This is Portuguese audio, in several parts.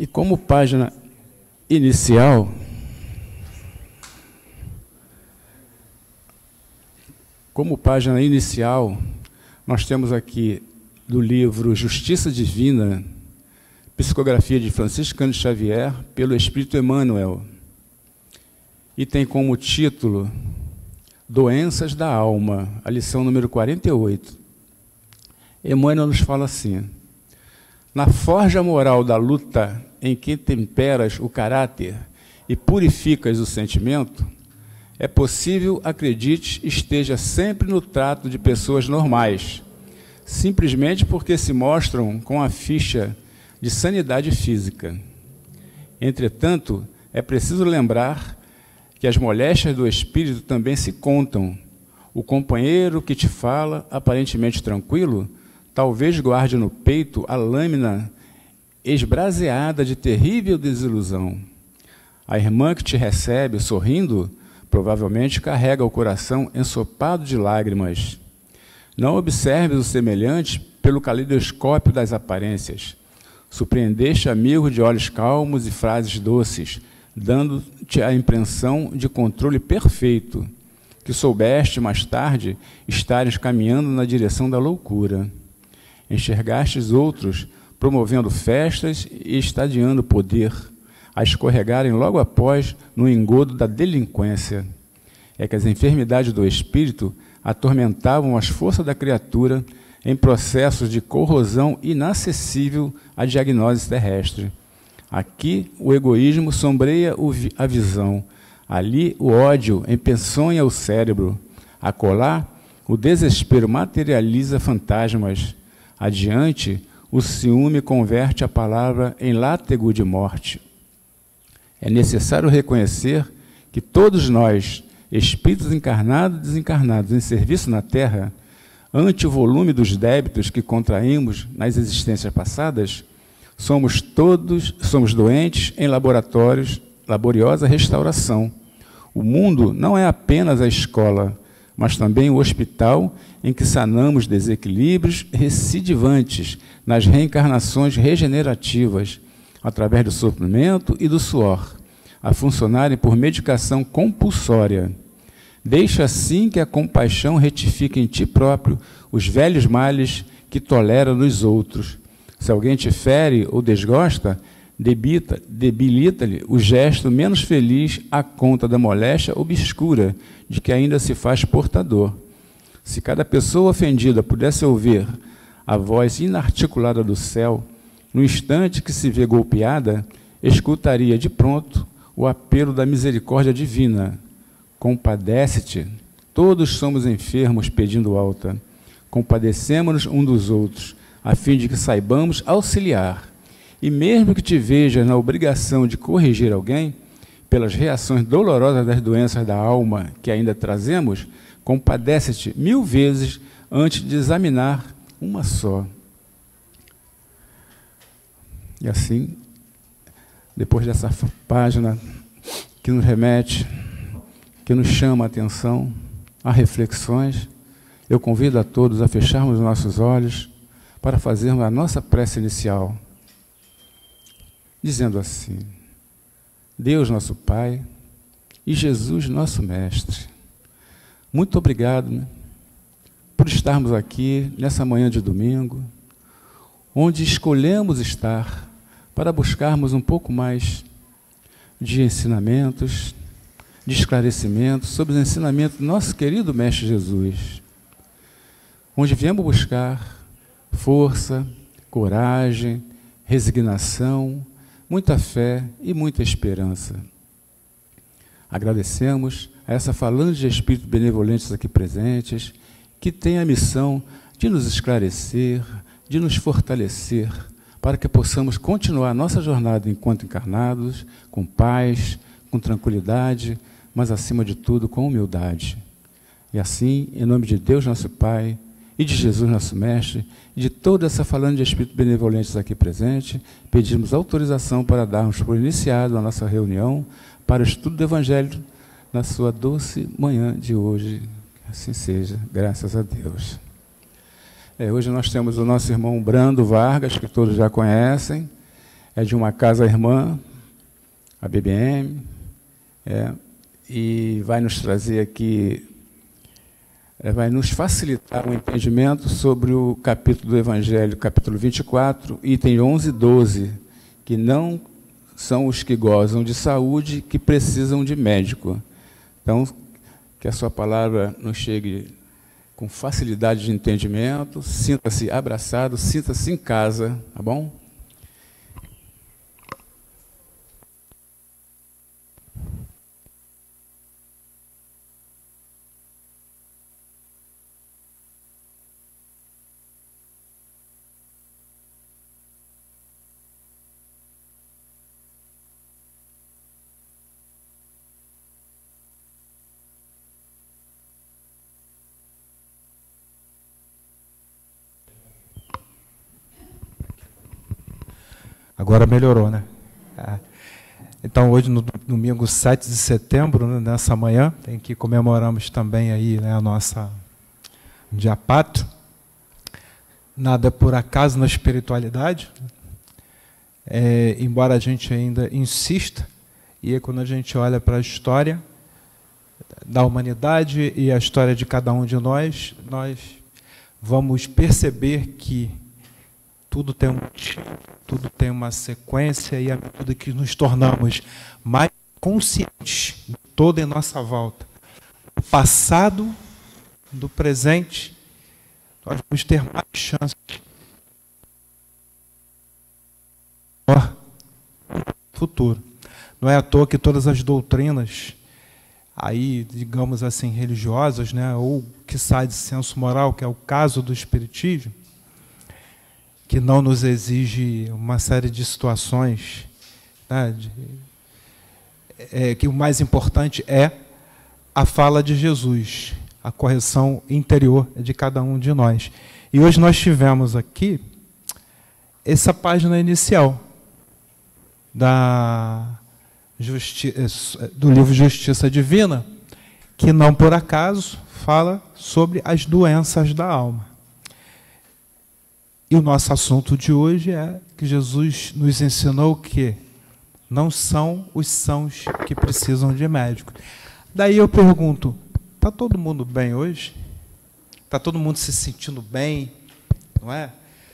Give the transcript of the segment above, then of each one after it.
E como página inicial, nós temos aqui do livro Justiça Divina, psicografia de Francisco Cândido Xavier, pelo Espírito Emmanuel. E tem como título Doenças da Alma, a lição número 48. Emmanuel nos fala assim: na forja moral da luta em que temperas o caráter e purificas o sentimento, é possível, acredite, esteja sempre no trato de pessoas normais, simplesmente porque se mostram com a ficha de sanidade física. Entretanto, é preciso lembrar que as moléstias do espírito também se contam. O companheiro que te fala, aparentemente tranquilo, talvez guarde no peito a lâmina esbraseada de terrível desilusão. A irmã que te recebe, sorrindo, provavelmente carrega o coração ensopado de lágrimas. Não observes o semelhante pelo caleidoscópio das aparências. Surpreendeste amigo de olhos calmos e frases doces, dando-te a impressão de controle perfeito, que soubeste, mais tarde, estares caminhando na direção da loucura. Enxergastes outros promovendo festas e estadiando poder, a escorregarem logo após no engodo da delinquência. É que as enfermidades do espírito atormentavam as forças da criatura em processos de corrosão inacessível à diagnose terrestre. Aqui o egoísmo sombreia a visão, ali o ódio empeçonha o cérebro, acolá o desespero materializa fantasmas, adiante o ciúme converte a palavra em látego de morte. É necessário reconhecer que todos nós, espíritos encarnados e desencarnados em serviço na Terra, ante o volume dos débitos que contraímos nas existências passadas, somos doentes em laboriosa restauração. O mundo não é apenas a escola, mas também o hospital em que sanamos desequilíbrios recidivantes nas reencarnações regenerativas, através do sofrimento e do suor, a funcionarem por medicação compulsória. Deixa assim que a compaixão retifique em ti próprio os velhos males que tolera nos outros. Se alguém te fere ou desgosta, debilita-lhe o gesto menos feliz à conta da moléstia obscura de que ainda se faz portador. Se cada pessoa ofendida pudesse ouvir a voz inarticulada do céu, no instante que se vê golpeada, escutaria de pronto o apelo da misericórdia divina. Compadece-te, todos somos enfermos pedindo alta. Compadecemos-nos um dos outros, a fim de que saibamos auxiliar. E mesmo que te vejas na obrigação de corrigir alguém, pelas reações dolorosas das doenças da alma que ainda trazemos, compadece-te 1000 vezes antes de examinar uma só. E assim, depois dessa página que nos remete, que nos chama a atenção a reflexões, eu convido a todos a fecharmos os nossos olhos para fazermos a nossa prece inicial, dizendo assim: Deus nosso Pai e Jesus nosso Mestre, muito obrigado por estarmos aqui nessa manhã de domingo, onde escolhemos estar para buscarmos um pouco mais de ensinamentos, de esclarecimentos sobre os ensinamentos do nosso querido Mestre Jesus, onde viemos buscar força, coragem, resignação, muita fé e muita esperança. Agradecemos a essa falange de espíritos benevolentes aqui presentes, que tem a missão de nos esclarecer, de nos fortalecer, para que possamos continuar a nossa jornada enquanto encarnados, com paz, com tranquilidade, mas, acima de tudo, com humildade. E assim, em nome de Deus, nosso Pai, e de Jesus, nosso Mestre, e de toda essa falange de espíritos benevolentes aqui presente, pedimos autorização para darmos por iniciado a nossa reunião para o estudo do Evangelho na sua doce manhã de hoje. Assim seja, graças a Deus. Hoje nós temos o nosso irmão Brando Vargas, que todos já conhecem, é de uma casa irmã, a BBM, e vai nos trazer aqui, vai nos facilitar o entendimento sobre o capítulo do Evangelho, capítulo 24, item 11 e 12, que não são os que gozam de saúde, que precisam de médico. Então, que a sua palavra nos chegue com facilidade de entendimento, sinta-se abraçado, sinta-se em casa, tá bom? Agora melhorou, né? Então, hoje, no domingo 7 de setembro, né, nessa manhã, em que comemoramos também aí, né, a nossa dia pátrio, nada é por acaso na espiritualidade, embora a gente ainda insista, e quando a gente olha para a história da humanidade e a história de cada um de nós vamos perceber que tudo tem um motivo, tudo tem uma sequência, e à medida que nos tornamos mais conscientes de toda em nossa volta, do passado, do presente, nós vamos ter mais chances no futuro. Não é à toa que todas as doutrinas aí, digamos assim, religiosas, né, ou que sai de senso moral, que é o caso do Espiritismo, que não nos exige uma série de situações, né, que o mais importante é a fala de Jesus, a correção interior de cada um de nós. E hoje nós tivemos aqui essa página inicial do livro Justiça Divina, que não por acaso fala sobre as doenças da alma. E o nosso assunto de hoje é que Jesus nos ensinou que não são os sãos que precisam de médico. Daí eu pergunto, está todo mundo bem hoje? Está todo mundo se sentindo bem? Não é?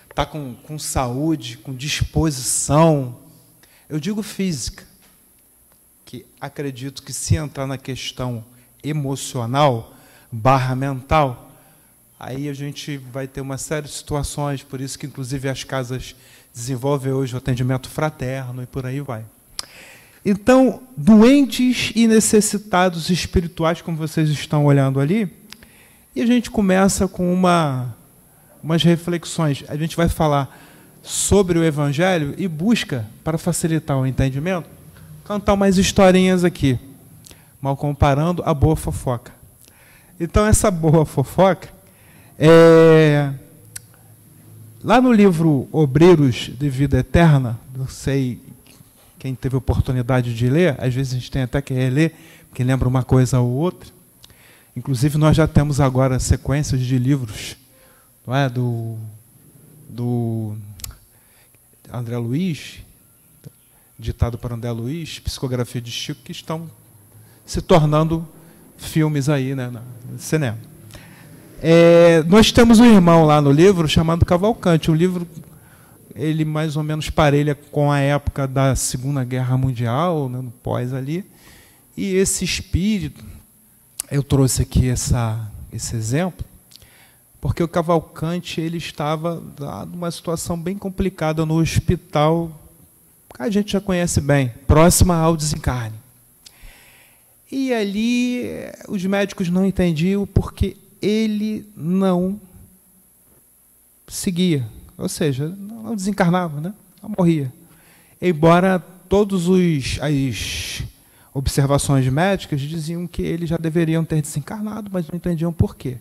Está com saúde, com disposição? Eu digo física, que acredito que se entrar na questão emocional / mental, aí a gente vai ter uma série de situações, por isso que, inclusive, as casas desenvolvem hoje o atendimento fraterno e por aí vai. Então, doentes e necessitados espirituais, como vocês estão olhando ali, e a gente começa com umas reflexões. A gente vai falar sobre o Evangelho e busca, para facilitar o entendimento, cantar umas historinhas aqui, mal comparando a boa fofoca. Então, essa boa fofoca, lá no livro Obreiros de Vida Eterna, não sei quem teve oportunidade de ler, às vezes a gente tem até que reler, porque lembra uma coisa ou outra. Inclusive, nós já temos agora sequências de livros, não é, do André Luiz, ditado por André Luiz, Psicografia de Chico, que estão se tornando filmes aí, né, no cinema. Nós temos um irmão lá no livro chamado Cavalcante, um livro, ele mais ou menos parelha com a época da Segunda Guerra Mundial, né, no pós ali, e esse espírito, eu trouxe aqui esse exemplo, porque o Cavalcante ele estava numa situação bem complicada no hospital, que a gente já conhece bem, próxima ao desencarne. E ali os médicos não entendiam porque ele não seguia, ou seja, não desencarnava, né? Não morria. Embora todas as observações médicas diziam que eles já deveriam ter desencarnado, mas não entendiam por quê.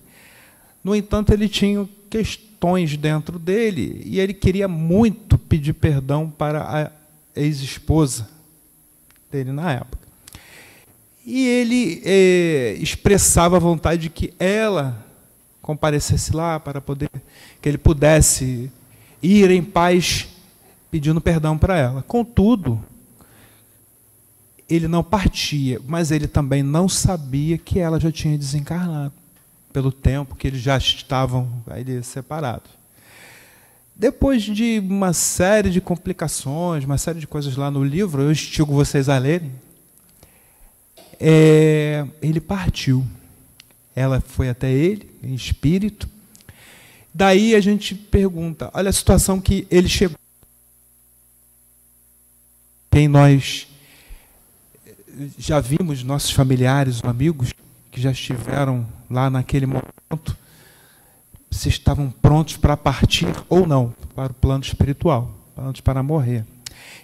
No entanto, ele tinha questões dentro dele e ele queria muito pedir perdão para a ex-esposa dele na época. E ele expressava a vontade de que ela comparecesse lá para poder que ele pudesse ir em paz pedindo perdão para ela. Contudo, ele não partia, mas ele também não sabia que ela já tinha desencarnado, pelo tempo que eles já estavam aí separados. Depois de uma série de complicações, uma série de coisas lá no livro, eu instigo vocês a lerem, ele partiu. Ela foi até ele, em espírito. Daí a gente pergunta, olha a situação que ele chegou. Quem nós já vimos, nossos familiares ou amigos, que já estiveram lá naquele momento, se estavam prontos para partir ou não, para o plano espiritual, prontos para morrer.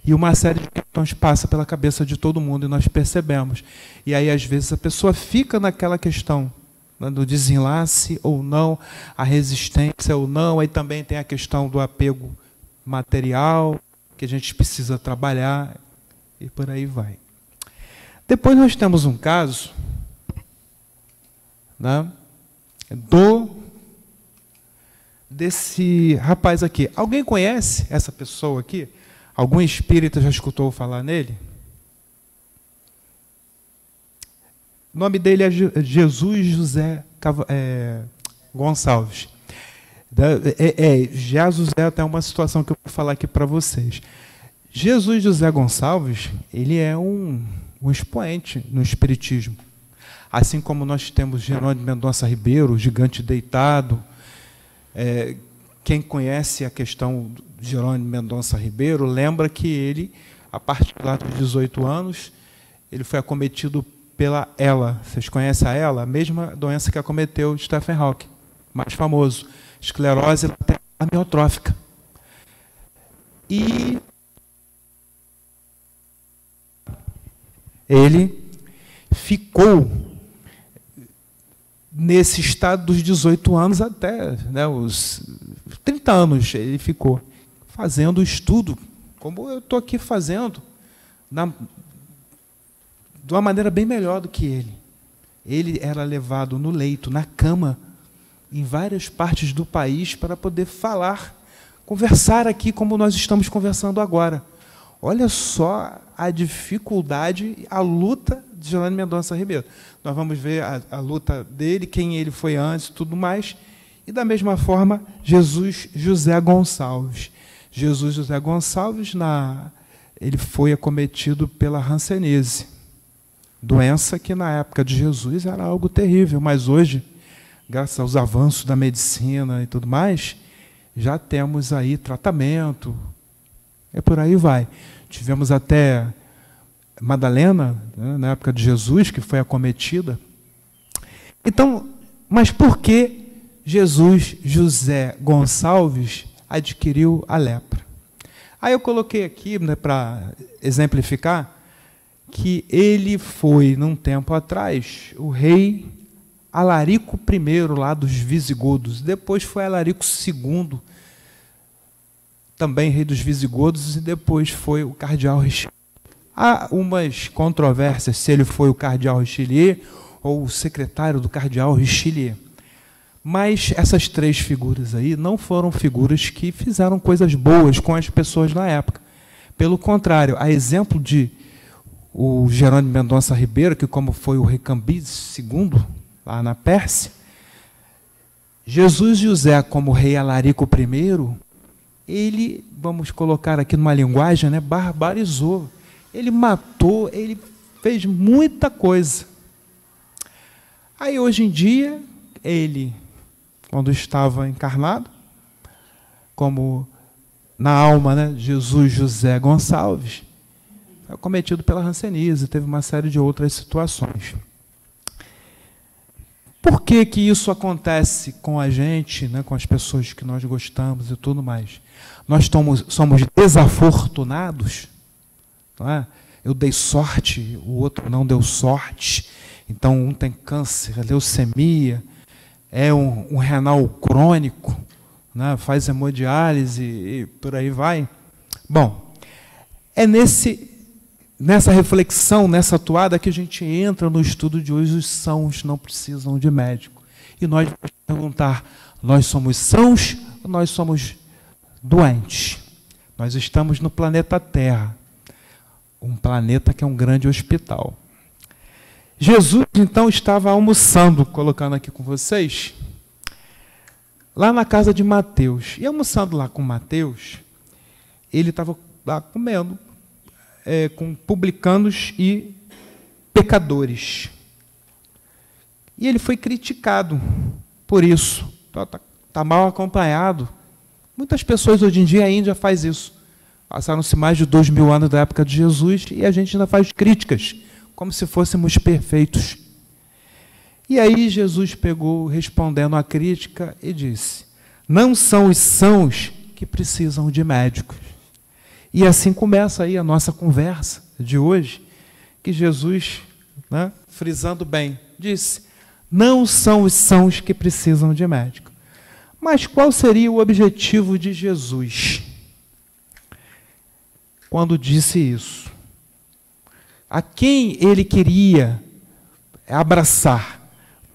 E uma série de questões passa pela cabeça de todo mundo e nós percebemos. E aí, às vezes, a pessoa fica naquela questão, né, do desenlace ou não, a resistência ou não, aí também tem a questão do apego material, que a gente precisa trabalhar, e por aí vai. Depois nós temos um caso, né, desse rapaz aqui. Alguém conhece essa pessoa aqui? Algum espírita já escutou falar nele? O nome dele é Jesus José Gonçalves. Jesus é até uma situação que eu vou falar aqui para vocês. Jesus José Gonçalves, ele é um expoente no espiritismo. Assim como nós temos Jerônimo Mendonça Ribeiro, o gigante deitado. Quem conhece a questão de Jerônimo Mendonça Ribeiro lembra que ele, a partir lá dos 18 anos, ele foi acometido pela ELA. Vocês conhecem a ELA? A mesma doença que acometeu Stephen Hawking, mais famoso, esclerose lateral amiotrófica. E ele ficou nesse estado dos 18 anos até, né, os 30 anos, ele ficou fazendo estudo, como eu estou aqui fazendo, de uma maneira bem melhor do que ele. Ele era levado no leito, na cama, em várias partes do país, para poder falar, conversar aqui como nós estamos conversando agora. Olha só a dificuldade, a luta de Jerônimo Mendonça Ribeiro. Nós vamos ver a luta dele, quem ele foi antes e tudo mais. E, da mesma forma, Jesus José Gonçalves. Jesus José Gonçalves, ele foi acometido pela hanseníase, doença que, na época de Jesus, era algo terrível, mas hoje, graças aos avanços da medicina e tudo mais, já temos aí tratamento, e por aí vai. Tivemos até Madalena, né, na época de Jesus, que foi acometida. Então, mas por que Jesus José Gonçalves adquiriu a lepra? Aí eu coloquei aqui, né, para exemplificar, que ele foi, num tempo atrás, o rei Alarico I, lá dos Visigodos. Depois foi Alarico II, também rei dos Visigodos, e depois foi o cardeal Richelieu. Há umas controvérsias se ele foi o cardeal Richelieu ou o secretário do cardeal Richelieu. Mas essas três figuras aí não foram figuras que fizeram coisas boas com as pessoas na época. Pelo contrário, a exemplo de o Jerônimo Mendonça Ribeiro, que como foi o rei Cambises II, lá na Pérsia, Jesus José, como rei Alarico I, ele, vamos colocar aqui numa linguagem, né, barbarizou. Ele matou, ele fez muita coisa. Aí, hoje em dia, ele, quando estava encarnado, como na alma, né, Jesus José Gonçalves, foi cometido pela hanseníase, teve uma série de outras situações. Por que que isso acontece com a gente, né, com as pessoas que nós gostamos e tudo mais? Nós somos desafortunados, não é? Eu dei sorte, o outro não deu sorte, então um tem câncer, leucemia, é um renal crônico, né, faz hemodiálise e por aí vai. Bom, é nessa reflexão, nessa atuada, que a gente entra no estudo de hoje. Os sãos não precisam de médico. E nós vamos perguntar, nós somos sãos ou nós somos doentes? Nós estamos no planeta Terra, um planeta que é um grande hospital. Jesus, então, estava almoçando, colocando aqui com vocês, lá na casa de Mateus. E almoçando lá com Mateus, ele estava lá comendo com publicanos e pecadores. E ele foi criticado por isso. Está mal acompanhado. Muitas pessoas hoje em dia ainda fazem isso. Passaram-se mais de 2000 anos da época de Jesus e a gente ainda faz críticas, como se fôssemos perfeitos. E aí Jesus pegou, respondendo à crítica, e disse: não são os sãos que precisam de médicos. E assim começa aí a nossa conversa de hoje, que Jesus, né, frisando bem, disse: não são os sãos que precisam de médico. Mas qual seria o objetivo de Jesus quando disse isso? A quem ele queria abraçar?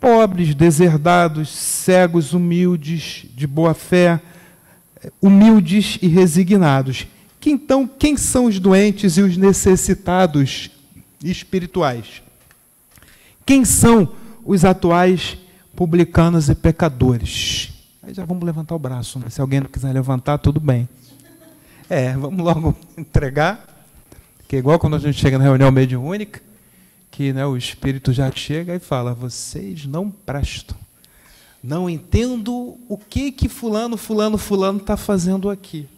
Pobres, deserdados, cegos, humildes, de boa fé, humildes e resignados. Então, quem são os doentes e os necessitados espirituais? Quem são os atuais publicanos e pecadores? Aí já vamos levantar o braço, né? Se alguém não quiser levantar, tudo bem. Vamos logo entregar, que é igual quando a gente chega na reunião mediúnica, que, né, o espírito já chega e fala: vocês não prestam. Não entendo o que fulano está fazendo aqui.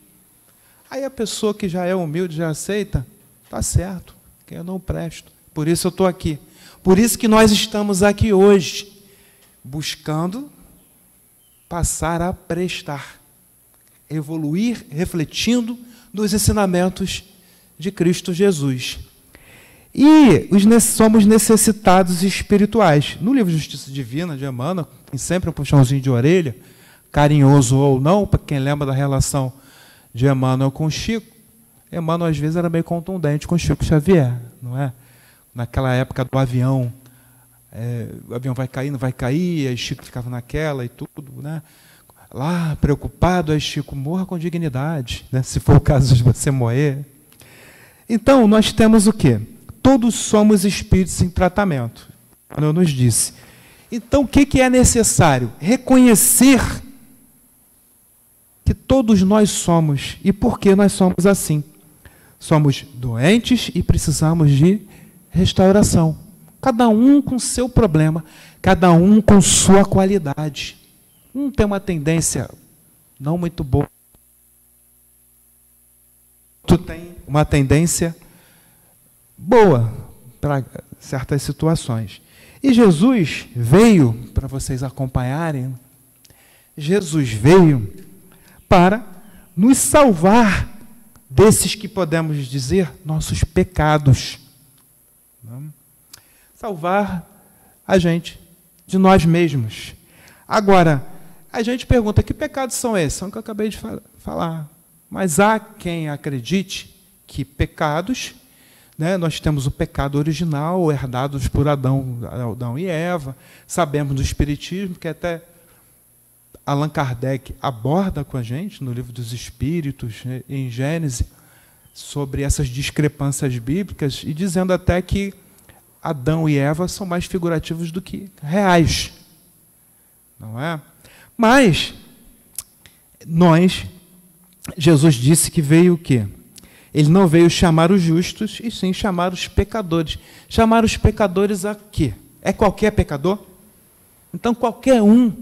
Aí a pessoa que já é humilde, já aceita, está certo, que eu não presto. Por isso eu estou aqui. Por isso que nós estamos aqui hoje, buscando passar a prestar, evoluir, refletindo nos ensinamentos de Cristo Jesus. E somos necessitados espirituais. No livro Justiça Divina, de Emmanuel, tem sempre um puxãozinho de orelha, carinhoso ou não, para quem lembra da relação de Emmanuel com Chico. Emmanuel, às vezes, era meio contundente com Chico Xavier, não é? Naquela época do avião, o avião vai cair, não vai cair, aí Chico ficava naquela e tudo, né? Lá, preocupado, aí Chico, morra com dignidade, né? Se for o caso de você morrer. Então, nós temos o quê? Todos somos espíritos em tratamento, como eu nos disse. Então, o que é necessário? Reconhecer que todos nós somos. E por que nós somos assim? Somos doentes e precisamos de restauração. Cada um com seu problema, cada um com sua qualidade. Um tem uma tendência não muito boa, outro tem uma tendência boa para certas situações. E Jesus veio, para vocês acompanharem, Jesus veio para nos salvar desses que podemos dizer nossos pecados. Salvar a gente de nós mesmos. Agora, a gente pergunta: que pecados são esses? São que eu acabei de falar. Mas há quem acredite que pecados, né, nós temos o pecado original, herdados por Adão e Eva. Sabemos do Espiritismo, que até Allan Kardec aborda com a gente, no Livro dos Espíritos, em Gênesis, sobre essas discrepâncias bíblicas, e dizendo até que Adão e Eva são mais figurativos do que reais. Não é? Mas, Jesus disse que veio o quê? Ele não veio chamar os justos, e sim chamar os pecadores. Chamar os pecadores a quê? É qualquer pecador? Então, qualquer um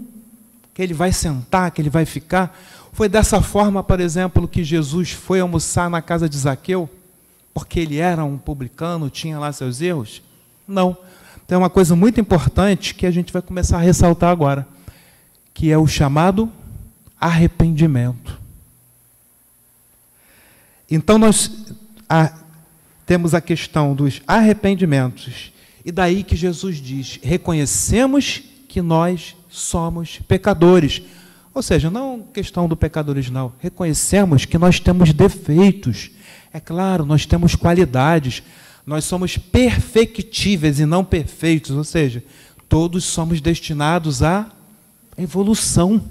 que ele vai sentar, que ele vai ficar. Foi dessa forma, por exemplo, que Jesus foi almoçar na casa de Zaqueu, porque ele era um publicano, tinha lá seus erros? Não. Tem uma coisa muito importante que a gente vai começar a ressaltar agora, que é o chamado arrependimento. Então, nós temos a questão dos arrependimentos, e daí que Jesus diz: reconhecemos que nós somos pecadores. Ou seja, não questão do pecado original, reconhecemos que nós temos defeitos. É claro, nós temos qualidades, nós somos perfectíveis e não perfeitos, ou seja, todos somos destinados à evolução.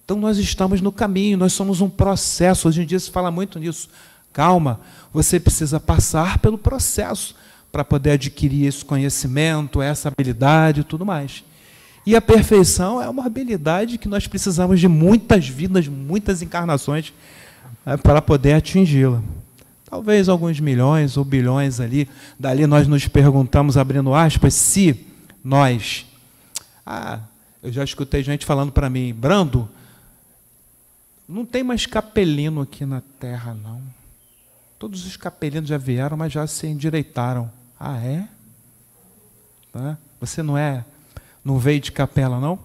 Então nós estamos no caminho, nós somos um processo. Hoje em dia se fala muito nisso. Calma, você precisa passar pelo processo para poder adquirir esse conhecimento, essa habilidade e tudo mais. E a perfeição é uma habilidade que nós precisamos de muitas vidas, muitas encarnações para poder atingi-la. Talvez alguns milhões ou bilhões ali. Dali nós nos perguntamos, abrindo aspas, se nós... eu já escutei gente falando para mim, Brando, não tem mais capelino aqui na Terra, não. Todos os capelinos já vieram, mas já se endireitaram. Ah, é? Tá? Você não veio de capela, não?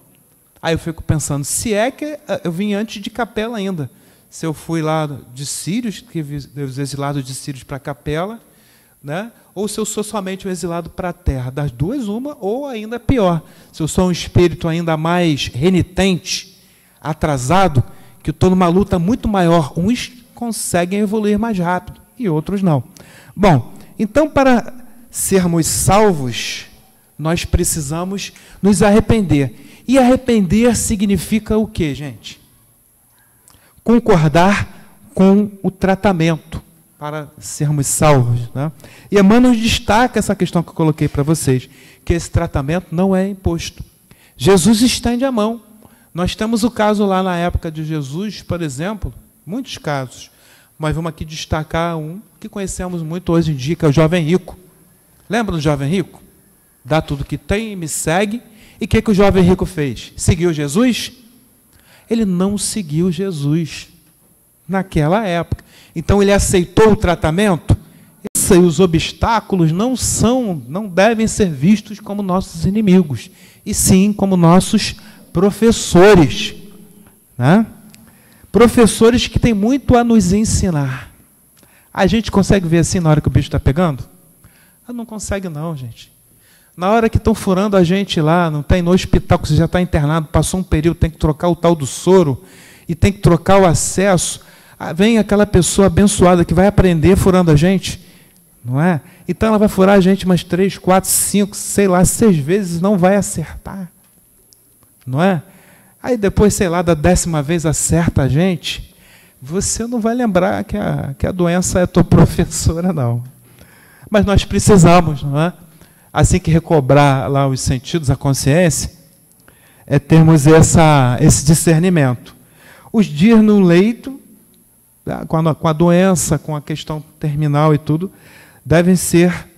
Aí eu fico pensando, se é que eu vim antes de capela ainda. Se eu fui lá de Sírios, que os exilados de Sírios para a capela, né? Ou se eu sou somente um exilado para a terra. Das duas, uma, ou ainda pior. Se eu sou um espírito ainda mais renitente, atrasado, que estou numa luta muito maior. Uns conseguem evoluir mais rápido e outros não. Bom, então para sermos salvos, nós precisamos nos arrepender. E arrepender significa o quê, gente? Concordar com o tratamento para sermos salvos, né? E Emmanuel destaca essa questão que eu coloquei para vocês, que esse tratamento não é imposto. Jesus estende a mão. Nós temos o caso lá na época de Jesus, por exemplo, muitos casos, mas vamos aqui destacar um que conhecemos muito hoje em dia, que é o jovem rico. Lembra do jovem rico? Dá tudo que tem e me segue. E o que o jovem rico fez? Seguiu Jesus? Ele não seguiu Jesus naquela época. Então ele aceitou o tratamento? Isso aí, os obstáculos não devem ser vistos como nossos inimigos, e sim como nossos professores, né? Professores que têm muito a nos ensinar. A gente consegue ver assim na hora que o bicho está pegando? Não consegue não, gente. Na hora que estão furando a gente lá, não tem no hospital, que você já está internado, passou um período, tem que trocar o tal do soro, e tem que trocar o acesso, vem aquela pessoa abençoada que vai aprender furando a gente, não é? Então ela vai furar a gente umas 3, 4, 5, sei lá, 6 vezes, não vai acertar. Não é? Aí depois, sei lá, da 10ª vez acerta a gente, você não vai lembrar que a doença é tua professora, não. Mas nós precisamos, não é? Assim que recobrar lá os sentidos, a consciência, termos esse discernimento. Os dias no leito, com a doença, com a questão terminal e tudo, devem ser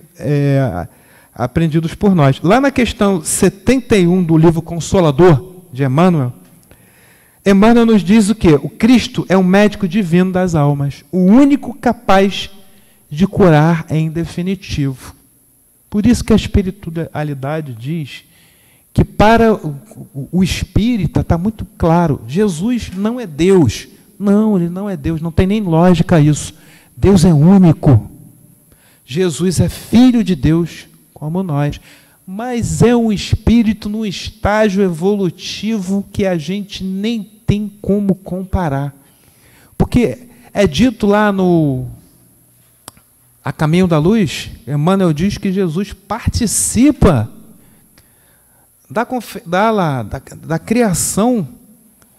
aprendidos por nós. Lá na questão 71 do livro Consolador, de Emmanuel, Emmanuel nos diz o quê? O Cristo é o médico divino das almas, o único capaz de curar em definitivo. Por isso que a espiritualidade diz que para o espírita está muito claro, Jesus não é Deus. Não, ele não é Deus, não tem nem lógica isso. Deus é único. Jesus é filho de Deus, como nós. Mas é um espírito num estágio evolutivo que a gente nem tem como comparar. Porque é dito lá no A Caminho da Luz, Emmanuel diz que Jesus participa da criação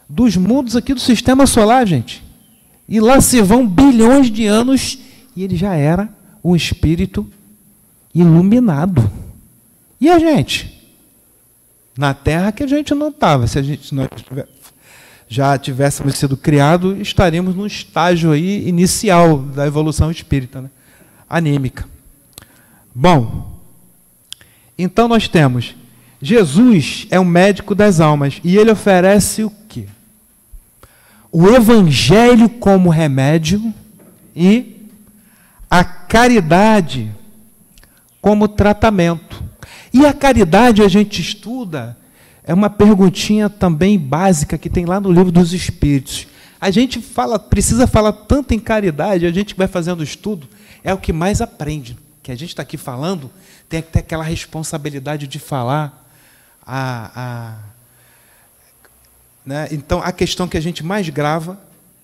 dos mundos aqui do sistema solar, gente. E lá se vão bilhões de anos e ele já era um espírito iluminado. E a gente? Na Terra que a gente não estava. Se nós já tivéssemos sido criados, estaríamos num estágio aí inicial da evolução espírita, né? Anímica. Bom, então nós temos Jesus é o médico das almas e ele oferece o quê? O Evangelho como remédio e a caridade como tratamento. E a caridade a gente estuda, é uma perguntinha também básica que tem lá no Livro dos Espíritos. A gente precisa falar tanto em caridade, a gente vai fazendo estudo, é o que mais aprende. Que a gente está aqui falando, tem que ter aquela responsabilidade de falar. Né? Então, a questão que a gente mais grava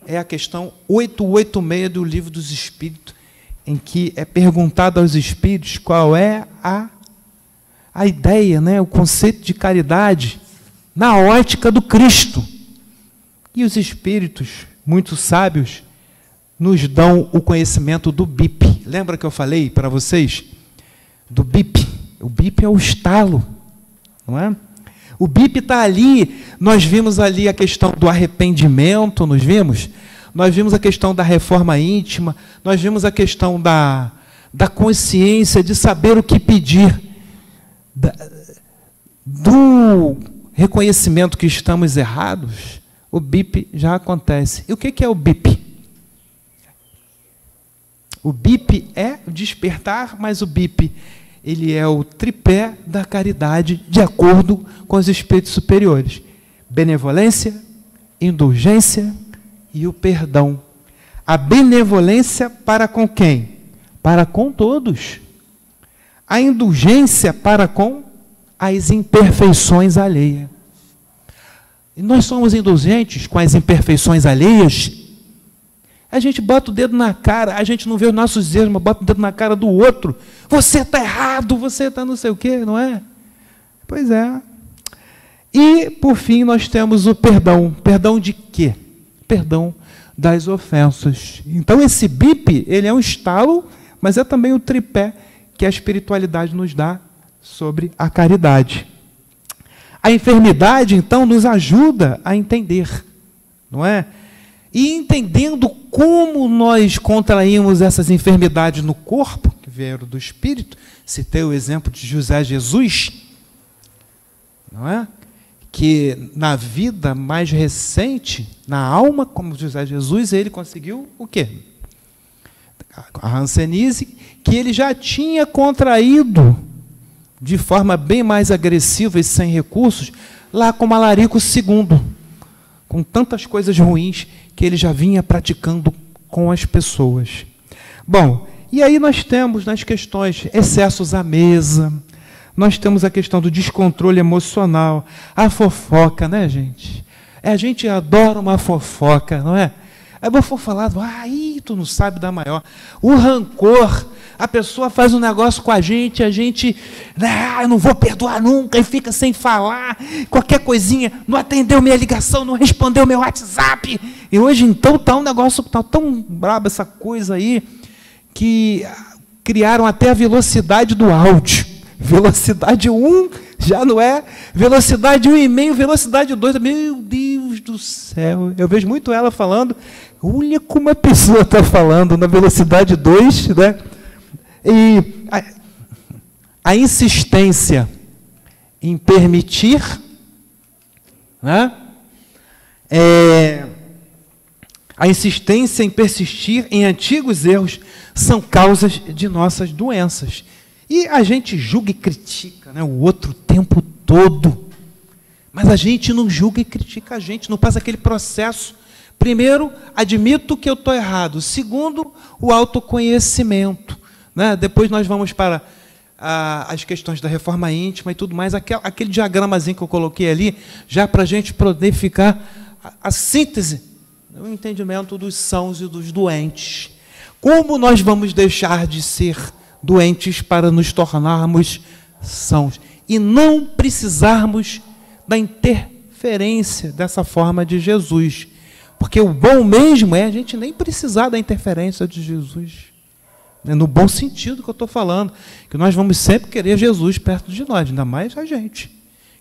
é a questão 886 do Livro dos Espíritos, em que é perguntado aos espíritos qual é a ideia, né? O conceito de caridade na ótica do Cristo. E os espíritos, muito sábios, nos dão o conhecimento do BIP. Lembra que eu falei para vocês do BIP? O BIP é o estalo, não é? O BIP está ali. Nós vimos ali a questão do arrependimento, nós vimos a questão da reforma íntima, nós vimos a questão da consciência, de saber o que pedir, do reconhecimento que estamos errados. O BIP já acontece. E o que é o BIP? O BIP é despertar, mas o BIP, ele é o tripé da caridade, de acordo com os espíritos superiores. Benevolência, indulgência e o perdão. A benevolência para com quem? Para com todos. A indulgência para com as imperfeições alheias. E nós somos indulgentes com as imperfeições alheias. A gente bota o dedo na cara, a gente não vê os nossos erros, mas bota o dedo na cara do outro. Você está errado, você está não sei o quê, não é? Pois é. E, por fim, nós temos o perdão. Perdão de quê? Perdão das ofensas. Então, esse BIP, ele é um estalo, mas é também o tripé que a espiritualidade nos dá sobre a caridade. A enfermidade, então, nos ajuda a entender, não é? E entendendo como nós contraímos essas enfermidades no corpo, que vieram do espírito, citei o exemplo de José Jesus, não é? Que na vida mais recente, na alma, como José Jesus, ele conseguiu o quê? A hanseníase, que ele já tinha contraído de forma bem mais agressiva e sem recursos, lá com Malarico II, com tantas coisas ruins que ele já vinha praticando com as pessoas. Bom, e aí nós temos nas questões excessos à mesa, nós temos a questão do descontrole emocional, a fofoca, né, gente? A gente adora uma fofoca, não é? Aí eu vou falar, tu não sabe da maior. O rancor, a pessoa faz um negócio com a gente, eu não vou perdoar nunca, e fica sem falar, qualquer coisinha, não atendeu minha ligação, não respondeu meu WhatsApp. E hoje, então, está um negócio tão brabo, essa coisa aí, que criaram até a velocidade do áudio. Velocidade 1 já não é, velocidade 1,5, velocidade 2, meu Deus do céu. Eu vejo muito ela falando, olha como a pessoa está falando na velocidade 2, né? E a insistência em permitir, né? A insistência em persistir em antigos erros são causas de nossas doenças. E a gente julga e critica, né, o outro o tempo todo. Mas a gente não julga e critica a gente, não passa aquele processo. Primeiro, admito que eu estou errado. Segundo, o autoconhecimento. Né? Depois nós vamos para as questões da reforma íntima e tudo mais. Aquele diagramazinho que eu coloquei ali, já para a gente poder ficar a síntese, o entendimento dos sãos e dos doentes. Como nós vamos deixar de ser doentes para nos tornarmos sãos e não precisarmos da interferência dessa forma de Jesus? Porque o bom mesmo é a gente nem precisar da interferência de Jesus, no bom sentido que eu estou falando, que nós vamos sempre querer Jesus perto de nós, ainda mais a gente,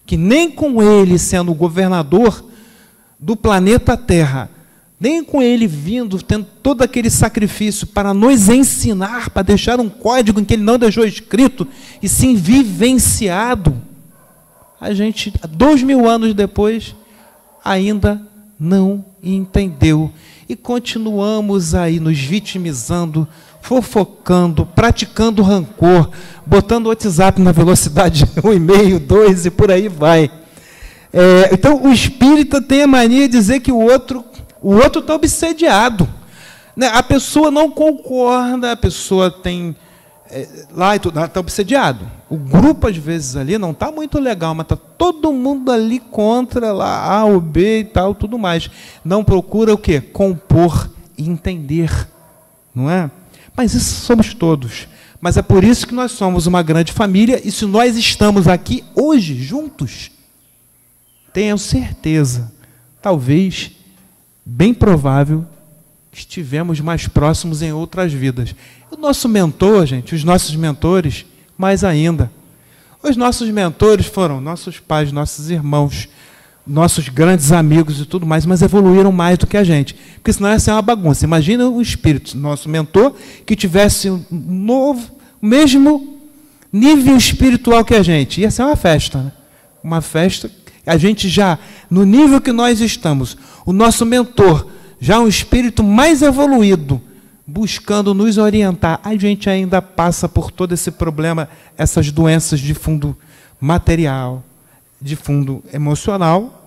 que nem com ele sendo o governador do planeta Terra, nem com ele vindo, tendo todo aquele sacrifício para nos ensinar, para deixar um código em que ele não deixou escrito, e sim vivenciado, a gente, 2000 anos depois, ainda não entendeu. E continuamos aí nos vitimizando, fofocando, praticando rancor, botando o WhatsApp na velocidade 1,5, 2 e por aí vai. Então, o espírita tem a mania de dizer que o outro está obsediado. Né? A pessoa não concorda, a pessoa tem... lá e tudo, ela está obsediado. O grupo, às vezes, ali não está muito legal, mas está todo mundo ali contra lá, A ou B e tal, tudo mais. Não procura o quê? Compor e entender. Não é? Mas isso somos todos. Mas é por isso que nós somos uma grande família, e se nós estamos aqui hoje, juntos, tenham certeza, talvez bem provável que estivemos mais próximos em outras vidas. O nosso mentor, gente, os nossos mentores, mais ainda. Os nossos mentores foram nossos pais, nossos irmãos, nossos grandes amigos e tudo mais, mas evoluíram mais do que a gente. Porque senão ia ser uma bagunça. Imagina o espírito, nosso mentor, que tivesse o mesmo nível espiritual que a gente. Ia ser uma festa, né? Uma festa, a gente já, no nível que nós estamos, o nosso mentor, já um espírito mais evoluído, buscando nos orientar, a gente ainda passa por todo esse problema, essas doenças de fundo material, de fundo emocional.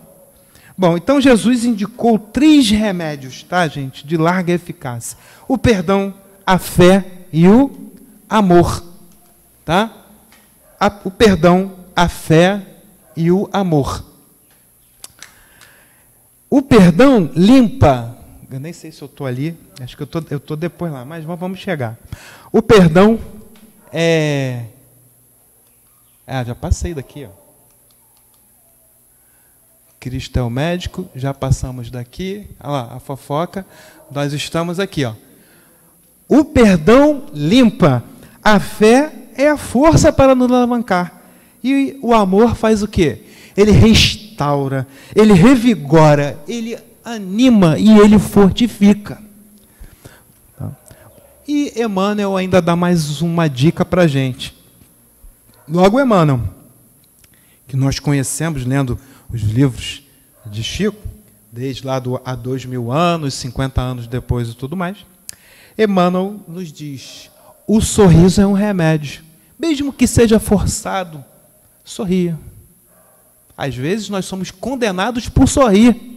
Bom, então Jesus indicou 3 remédios, tá, gente, de larga eficácia: o perdão, a fé e o amor, tá? O perdão, a fé e o amor. O perdão limpa. Eu nem sei se eu estou ali, acho que eu estou depois lá, mas vamos chegar. O perdão é... já passei daqui, ó. Cristo é o médico, já passamos daqui, olha lá, a fofoca, nós estamos aqui, ó. O perdão limpa, a fé é a força para nos alavancar, e o amor faz o quê? Ele restaura, ele revigora, ele anima e ele fortifica. E Emmanuel ainda dá mais uma dica para a gente. Logo Emmanuel, que nós conhecemos lendo os livros de Chico, desde lá há 2000 anos, 50 anos depois e tudo mais, Emmanuel nos diz: o sorriso é um remédio. Mesmo que seja forçado, sorria. Às vezes nós somos condenados por sorrir.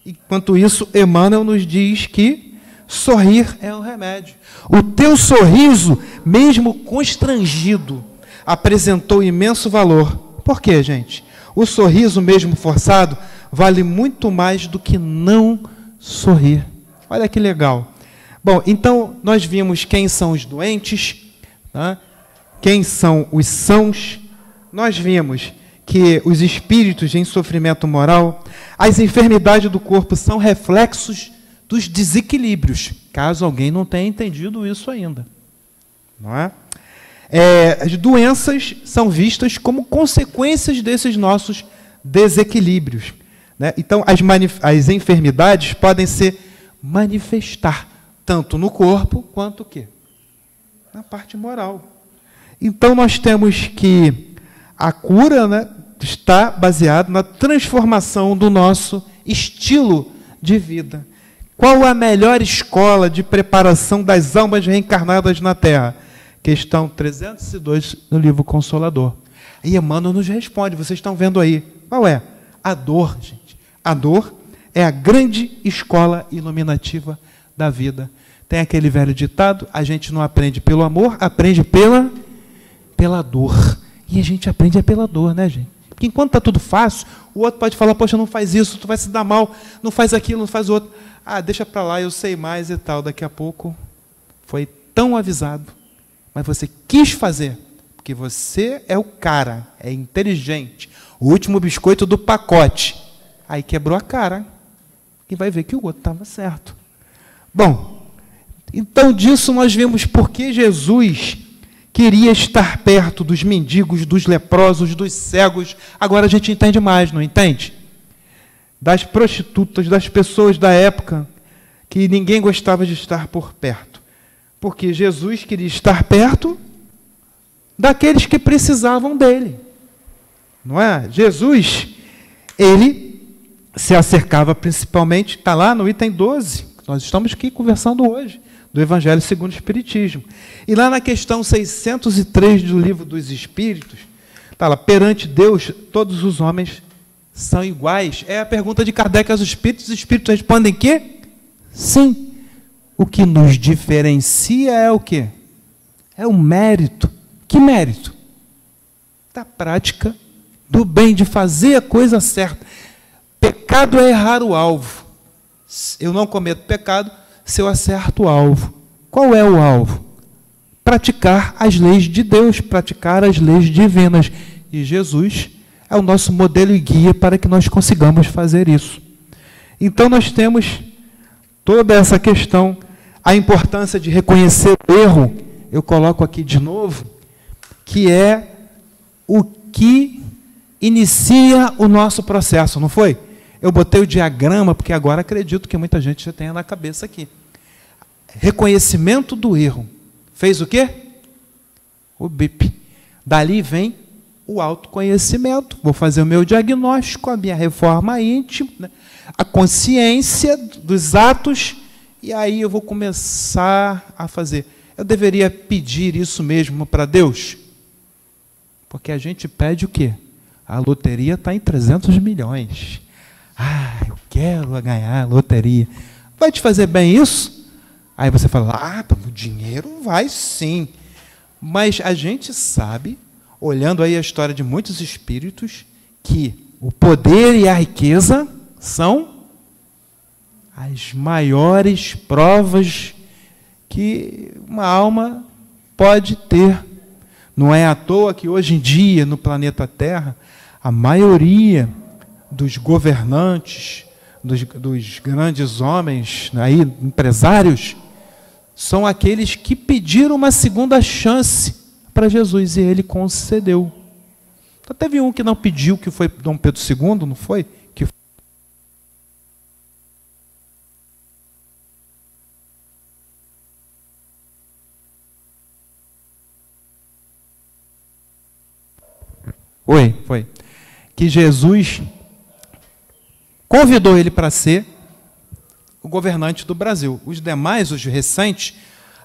Enquanto isso, Emmanuel nos diz que sorrir é um remédio. O teu sorriso, mesmo constrangido, apresentou imenso valor. Por quê, gente? O sorriso, mesmo forçado, vale muito mais do que não sorrir. Olha que legal. Bom, então nós vimos quem são os doentes, né? Quem são os sãos. Nós vimos que os espíritos em sofrimento moral, as enfermidades do corpo são reflexos dos desequilíbrios, caso alguém não tenha entendido isso ainda. Não é? As doenças são vistas como consequências desses nossos desequilíbrios, né? Então, as enfermidades podem se manifestar tanto no corpo quanto o quê? Na parte moral. Então, nós temos que a cura, né, está baseada na transformação do nosso estilo de vida. Qual a melhor escola de preparação das almas reencarnadas na Terra? Questão 302 no livro Consolador. E Emmanuel nos responde, vocês estão vendo aí. Qual é? A dor, gente. A dor é a grande escola iluminativa da vida. Tem aquele velho ditado, a gente não aprende pelo amor, aprende pela dor. E a gente aprende pela dor, né, gente? Porque enquanto está tudo fácil, o outro pode falar, poxa, não faz isso, tu vai se dar mal, não faz aquilo, não faz o outro. Ah, deixa para lá, eu sei mais e tal. Daqui a pouco foi tão avisado, mas você quis fazer, porque você é o cara, é inteligente, o último biscoito do pacote. Aí quebrou a cara e vai ver que o outro estava certo. Bom, então disso nós vemos porque Jesus queria estar perto dos mendigos, dos leprosos, dos cegos. Agora a gente entende mais, não entende? Das prostitutas, das pessoas da época que ninguém gostava de estar por perto. Porque Jesus queria estar perto daqueles que precisavam dele. Não é? Jesus, ele se acercava principalmente, está lá no item 12, nós estamos aqui conversando hoje, do Evangelho segundo o Espiritismo. E lá na questão 603 do Livro dos Espíritos, está lá, perante Deus, todos os homens são iguais. É a pergunta de Kardec aos espíritos. Os espíritos respondem que sim. O que nos diferencia é o quê? É o mérito. Que mérito? Da prática do bem, de fazer a coisa certa. Pecado é errar o alvo. Eu não cometo pecado se eu acerto o alvo. Qual é o alvo? Praticar as leis de Deus, praticar as leis divinas. E Jesus é o nosso modelo e guia para que nós consigamos fazer isso. Então nós temos toda essa questão, a importância de reconhecer o erro, eu coloco aqui de novo, que é o que inicia o nosso processo, não foi? Eu botei o diagrama, porque agora acredito que muita gente já tenha na cabeça aqui. Reconhecimento do erro. Fez o quê? O BIP. Dali vem o autoconhecimento. Vou fazer o meu diagnóstico, a minha reforma íntima, né? A consciência dos atos, e aí eu vou começar a fazer. Eu deveria pedir isso mesmo para Deus? Porque a gente pede o quê? A loteria está em 300 milhões. Ah, eu quero ganhar a loteria. Vai te fazer bem isso? Aí você fala, o dinheiro vai sim. Mas a gente sabe, olhando aí a história de muitos espíritos, que o poder e a riqueza são as maiores provas que uma alma pode ter. Não é à toa que hoje em dia, no planeta Terra, a maioria dos governantes, dos grandes homens, aí, empresários, são aqueles que pediram uma segunda chance para Jesus, e ele concedeu. Então, teve um que não pediu, que foi Dom Pedro II, não foi? Foi. Que Jesus convidou ele para ser o governante do Brasil. Os demais, os recentes,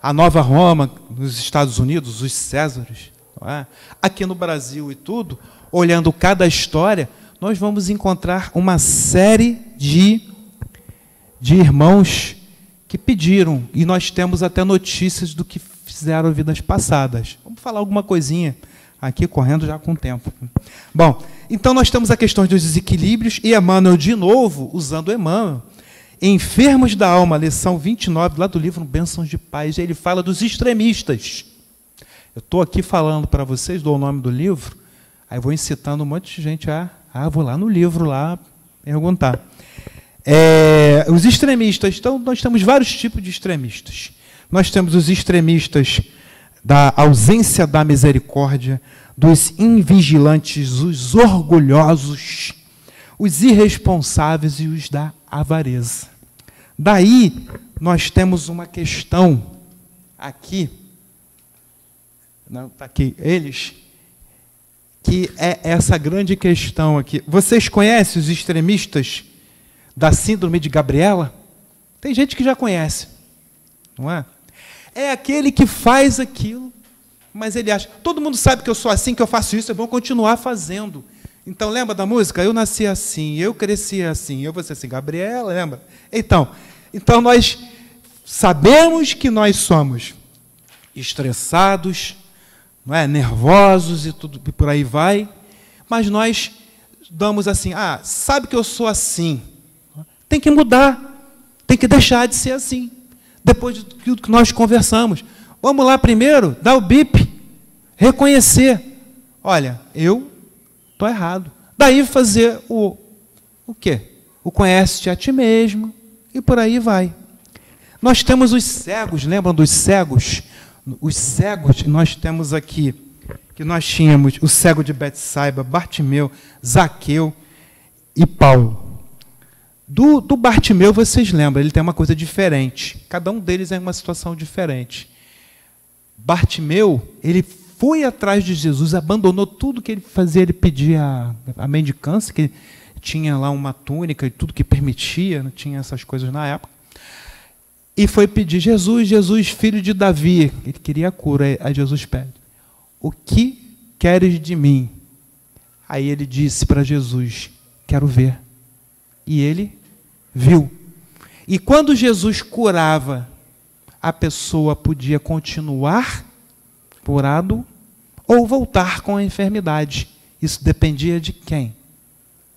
a Nova Roma, nos Estados Unidos, os Césares, não é? Aqui no Brasil e tudo, olhando cada história, nós vamos encontrar uma série de irmãos que pediram, e nós temos até notícias do que fizeram em vidas passadas. Vamos falar alguma coisinha aqui, correndo já com o tempo. Bom, então nós temos a questão dos desequilíbrios, e Emmanuel, de novo, usando Emmanuel, Enfermos da Alma, lição 29, lá do livro Bênçãos de Paz, ele fala dos extremistas. Eu estou aqui falando para vocês, dou o nome do livro, aí vou incitando um monte de gente vou lá no livro, lá, perguntar. Os extremistas, então nós temos vários tipos de extremistas. Nós temos os extremistas da ausência da misericórdia, dos invigilantes, os orgulhosos, os irresponsáveis e os da avareza. Daí, nós temos uma questão aqui, não, está aqui, eles, que é essa grande questão aqui. Vocês conhecem os extremistas da síndrome de Gabriela? Tem gente que já conhece, não é? É aquele que faz aquilo, mas ele acha, todo mundo sabe que eu sou assim, que eu faço isso, eu vou continuar fazendo. Então, lembra da música? Eu nasci assim, eu cresci assim, eu vou ser assim. Gabriela, lembra? Então nós sabemos que nós somos estressados, não é? Nervosos e tudo, e por aí vai, mas nós damos assim, sabe que eu sou assim, tem que mudar, tem que deixar de ser assim. Depois de tudo que nós conversamos, vamos lá primeiro, dar o bip, reconhecer, olha, eu estou errado. Daí fazer o quê? O conhece-te a ti mesmo, e por aí vai. Nós temos os cegos, lembram dos cegos? Os cegos, nós temos aqui, que nós tínhamos o cego de Betsaiba, Bartimeu, Zaqueu e Paulo. Do Bartimeu, vocês lembram, ele tem uma coisa diferente. Cada um deles é uma situação diferente. Bartimeu, ele foi atrás de Jesus, abandonou tudo que ele fazia, ele pedia a mendicância, que tinha lá uma túnica e tudo que permitia, não tinha essas coisas na época, e foi pedir, Jesus, filho de Davi, ele queria a cura, aí Jesus pede, o que queres de mim? Aí ele disse para Jesus, quero ver. E ele viu. E quando Jesus curava, a pessoa podia continuar curado ou voltar com a enfermidade. Isso dependia de quem?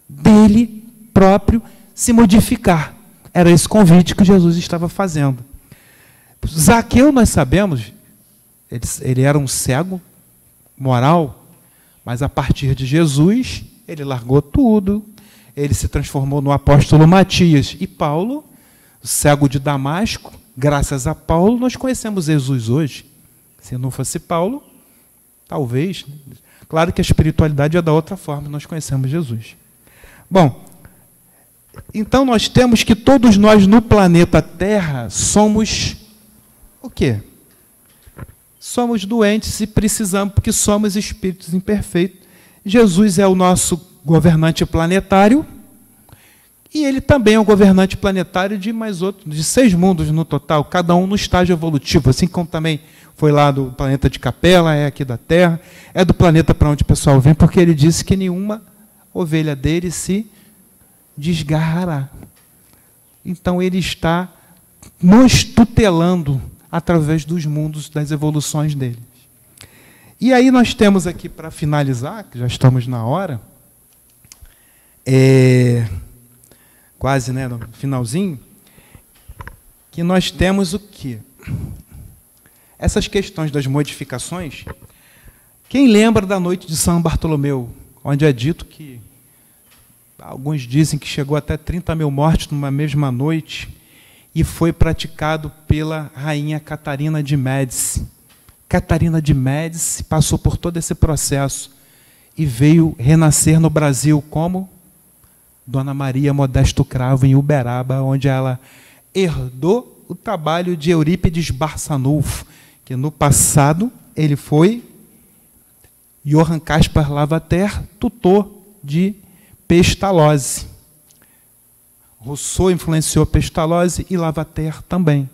Dele próprio se modificar. Era esse convite que Jesus estava fazendo. Zaqueu, nós sabemos, ele era um cego moral, mas a partir de Jesus, ele largou tudo, ele se transformou no apóstolo Matias. E Paulo, o cego de Damasco, graças a Paulo, nós conhecemos Jesus hoje. Se não fosse Paulo, talvez. Claro que a espiritualidade é da outra forma, nós conhecemos Jesus. Bom, então nós temos que todos nós no planeta Terra somos o quê? Somos doentes e precisamos, porque somos espíritos imperfeitos. Jesus é o nosso governante planetário e ele também é o governante planetário de mais outros, de 6 mundos no total, cada um no estágio evolutivo, assim como também foi lá do planeta de Capela, é aqui da Terra, é do planeta para onde o pessoal vem, porque ele disse que nenhuma ovelha dele se desgarrará. Então ele está nos tutelando através dos mundos, das evoluções deles. E aí nós temos aqui, para finalizar, que já estamos na hora, quase, né, no finalzinho, que nós temos o quê? Essas questões das modificações. Quem lembra da noite de São Bartolomeu, onde é dito que alguns dizem que chegou até 30 mil mortes numa mesma noite, e foi praticado pela rainha Catarina de Médici. Catarina de Médici passou por todo esse processo e veio renascer no Brasil como Dona Maria Modesto Cravo, em Uberaba, onde ela herdou o trabalho de Eurípides Barçanufo, que no passado ele foi Johann Caspar Lavater, tutor de Pestalozzi. Rousseau influenciou Pestalozzi e Lavater também.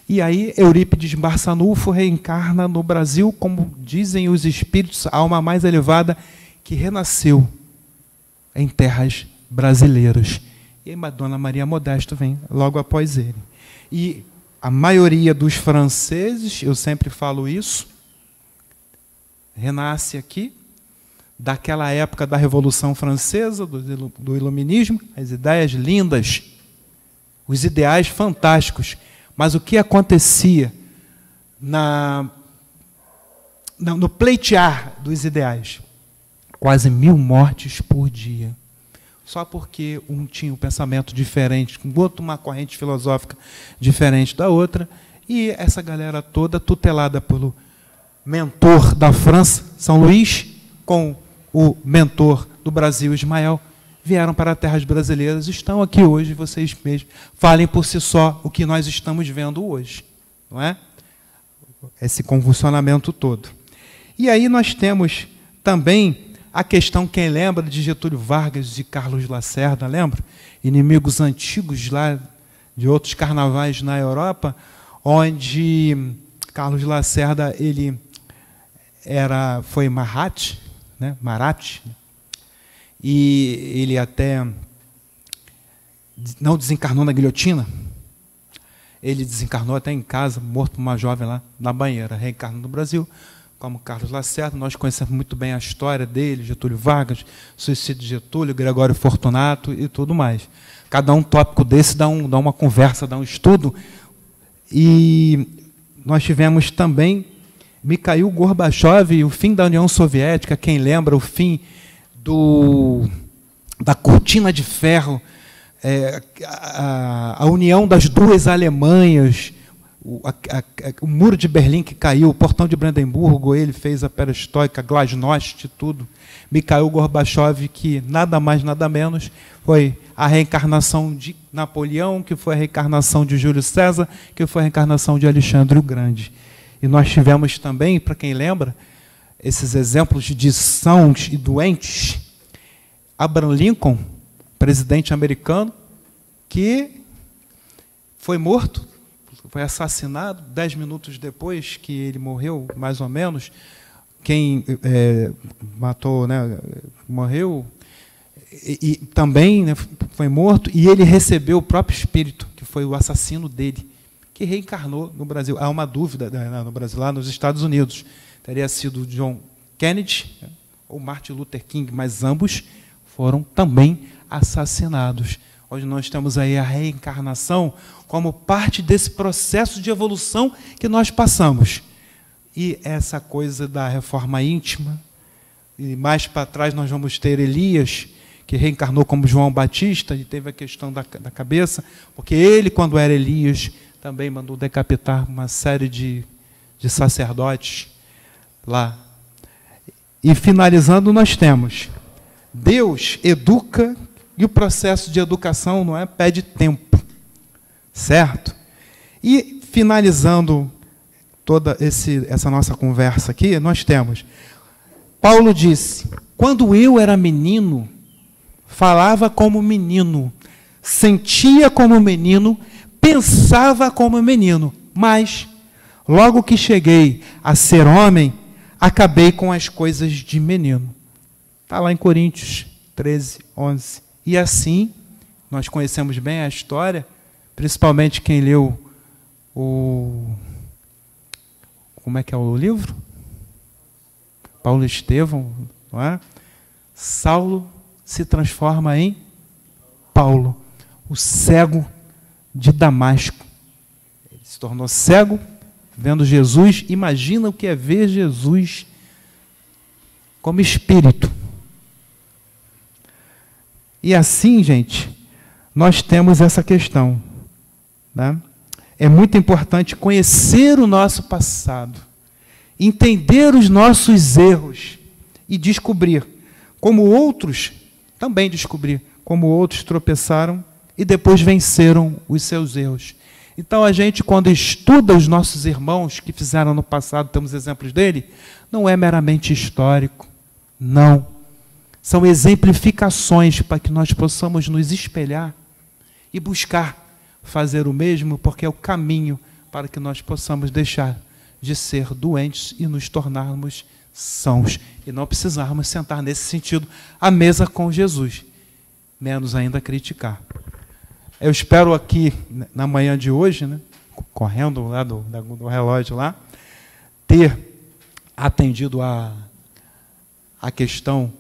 E aí Eurípides Barçanufo reencarna no Brasil, como dizem os espíritos, a alma mais elevada que renasceu em terras brasileiras. E a Dona Maria Modesto vem logo após ele. E a maioria dos franceses, eu sempre falo isso, renasce aqui, daquela época da Revolução Francesa, do Iluminismo, as ideias lindas, os ideais fantásticos. Mas o que acontecia no pleitear dos ideais? Quase 1000 mortes por dia. Só porque um tinha um pensamento diferente, o outro uma corrente filosófica diferente da outra, e essa galera toda tutelada pelo mentor da França, São Luís, com o mentor do Brasil, Ismael, vieram para as terras brasileiras, estão aqui hoje, vocês mesmos falem por si só o que nós estamos vendo hoje, não é? Esse convulsionamento todo. E aí nós temos também a questão, quem lembra de Getúlio Vargas e Carlos Lacerda, lembra? Inimigos antigos lá de outros carnavais na Europa, onde Carlos Lacerda ele foi Marat, né? Marat, e ele até não desencarnou na guilhotina, ele desencarnou até em casa, morto por uma jovem lá na banheira, reencarnou no Brasil, como Carlos Lacerda. Nós conhecemos muito bem a história dele, Getúlio Vargas, suicídio de Getúlio, Gregório Fortunato e tudo mais. Cada um tópico desse dá uma conversa, dá um estudo. E nós tivemos também Mikhail Gorbachev, o fim da União Soviética, quem lembra, o fim da cortina de ferro, a união das duas Alemanhas, o muro de Berlim que caiu, o portão de Brandemburgo, ele fez a perestroika, glasnost, tudo. Mikhail Gorbachev, que nada mais, nada menos, foi a reencarnação de Napoleão, que foi a reencarnação de Júlio César, que foi a reencarnação de Alexandre o Grande. E nós tivemos também, para quem lembra, esses exemplos de sãos e doentes. Abraham Lincoln, presidente americano, que foi morto, foi assassinado 10 minutos depois que ele morreu, mais ou menos. Quem matou, né, morreu, e também, né, foi morto, e ele recebeu o próprio espírito, que foi o assassino dele, que reencarnou no Brasil. Há uma dúvida, né, no Brasil, lá nos Estados Unidos. Teria sido John Kennedy ou Martin Luther King, mas ambos foram também assassinados. Hoje nós temos aí a reencarnação como parte desse processo de evolução que nós passamos. E essa coisa da reforma íntima, e mais para trás nós vamos ter Elias, que reencarnou como João Batista, e teve a questão da cabeça, porque ele, quando era Elias, também mandou decapitar uma série de sacerdotes lá. E finalizando, nós temos: Deus educa, e o processo de educação não é, pede tempo, certo? E finalizando toda essa nossa conversa aqui, nós temos: Paulo disse: quando eu era menino, falava como menino, sentia como menino, pensava como menino, mas logo que cheguei a ser homem, acabei com as coisas de menino. Está lá em Coríntios 13, 11. E assim, nós conhecemos bem a história, principalmente quem leu como é que é o livro? Paulo Estevão, não é? Saulo se transforma em Paulo, o cego de Damasco. Ele se tornou cego, vendo Jesus. Imagina o que é ver Jesus como espírito. E assim, gente, nós temos essa questão, né? É muito importante conhecer o nosso passado, entender os nossos erros e descobrir, como outros, também descobrir, como outros tropeçaram e depois venceram os seus erros. Então a gente, quando estuda os nossos irmãos que fizeram no passado, temos exemplos dele, não é meramente histórico, não. São exemplificações para que nós possamos nos espelhar e buscar fazer o mesmo, porque é o caminho para que nós possamos deixar de ser doentes e nos tornarmos sãos. E não precisarmos sentar nesse sentido à mesa com Jesus, menos ainda criticar. Eu espero aqui, na manhã de hoje, né, correndo lá do relógio lá, ter atendido a questão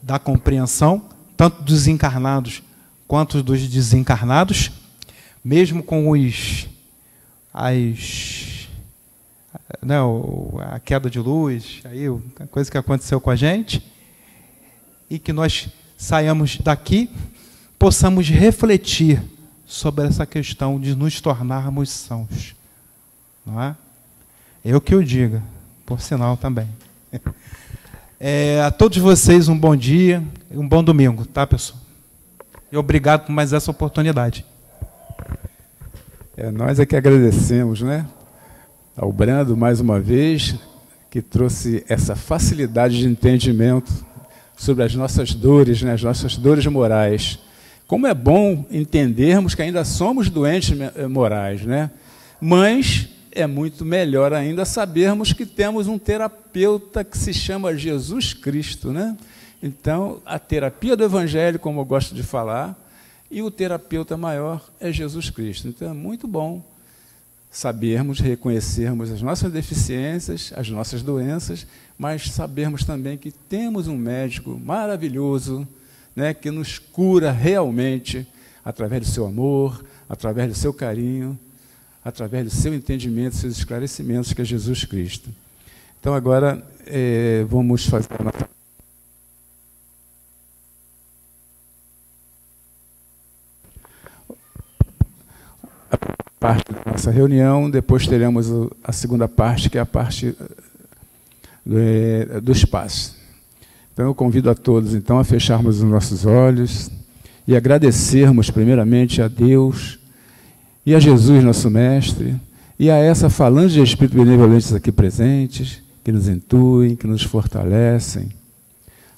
da compreensão, tanto dos encarnados quanto dos desencarnados, mesmo com a queda de luz, aí, a coisa que aconteceu com a gente, e que nós saiamos daqui, possamos refletir sobre essa questão de nos tornarmos sãos. Não é? Eu que o diga, por sinal também. A todos vocês um bom dia e um bom domingo, tá, pessoal? E obrigado por mais essa oportunidade. Nós é que agradecemos, né, ao Brando, mais uma vez, que trouxe essa facilidade de entendimento sobre as nossas dores, né, as nossas dores morais. Como é bom entendermos que ainda somos doentes morais, né? Mas é muito melhor ainda sabermos que temos um terapeuta que se chama Jesus Cristo, né? Então, a terapia do Evangelho, como eu gosto de falar, e o terapeuta maior é Jesus Cristo. Então, é muito bom sabermos, reconhecermos as nossas deficiências, as nossas doenças, mas sabermos também que temos um médico maravilhoso, né, que nos cura realmente através do seu amor, através do seu carinho, através do seu entendimento, dos seus esclarecimentos, que é Jesus Cristo. Então, agora, vamos fazer a nossa... parte da nossa reunião, depois teremos a segunda parte, que é a parte do espaço. Então, eu convido a todos, então, a fecharmos os nossos olhos e agradecermos, primeiramente, a Deus e a Jesus, nosso Mestre, e a essa falange de espíritos benevolentes aqui presentes, que nos intuem, que nos fortalecem.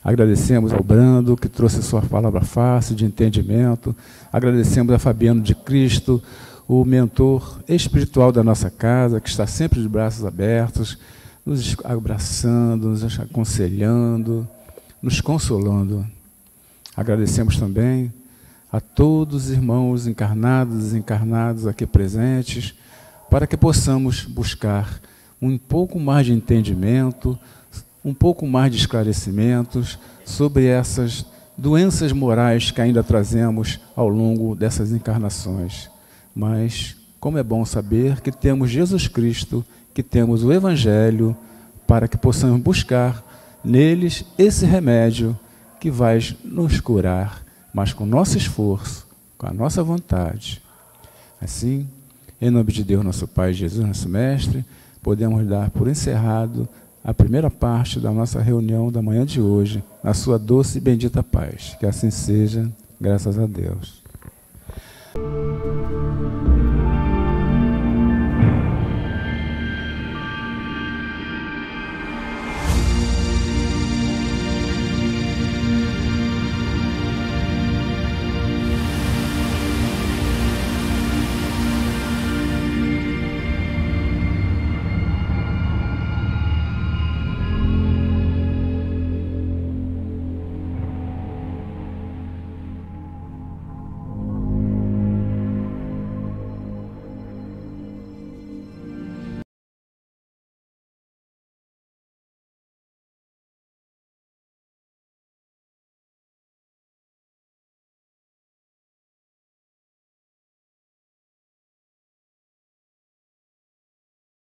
Agradecemos ao Brando, que trouxe sua palavra fácil, de entendimento. Agradecemos a Fabiano de Cristo, o mentor espiritual da nossa casa, que está sempre de braços abertos, nos abraçando, nos aconselhando, nos consolando. Agradecemos também a todos os irmãos encarnados e desencarnados aqui presentes, para que possamos buscar um pouco mais de entendimento, um pouco mais de esclarecimentos sobre essas doenças morais que ainda trazemos ao longo dessas encarnações. Mas, como é bom saber que temos Jesus Cristo, que temos o Evangelho, para que possamos buscar neles esse remédio que vais nos curar, mas com nosso esforço, com a nossa vontade. Assim, em nome de Deus, nosso Pai, Jesus, nosso Mestre, podemos dar por encerrado a primeira parte da nossa reunião da manhã de hoje, na sua doce e bendita paz. Que assim seja, graças a Deus.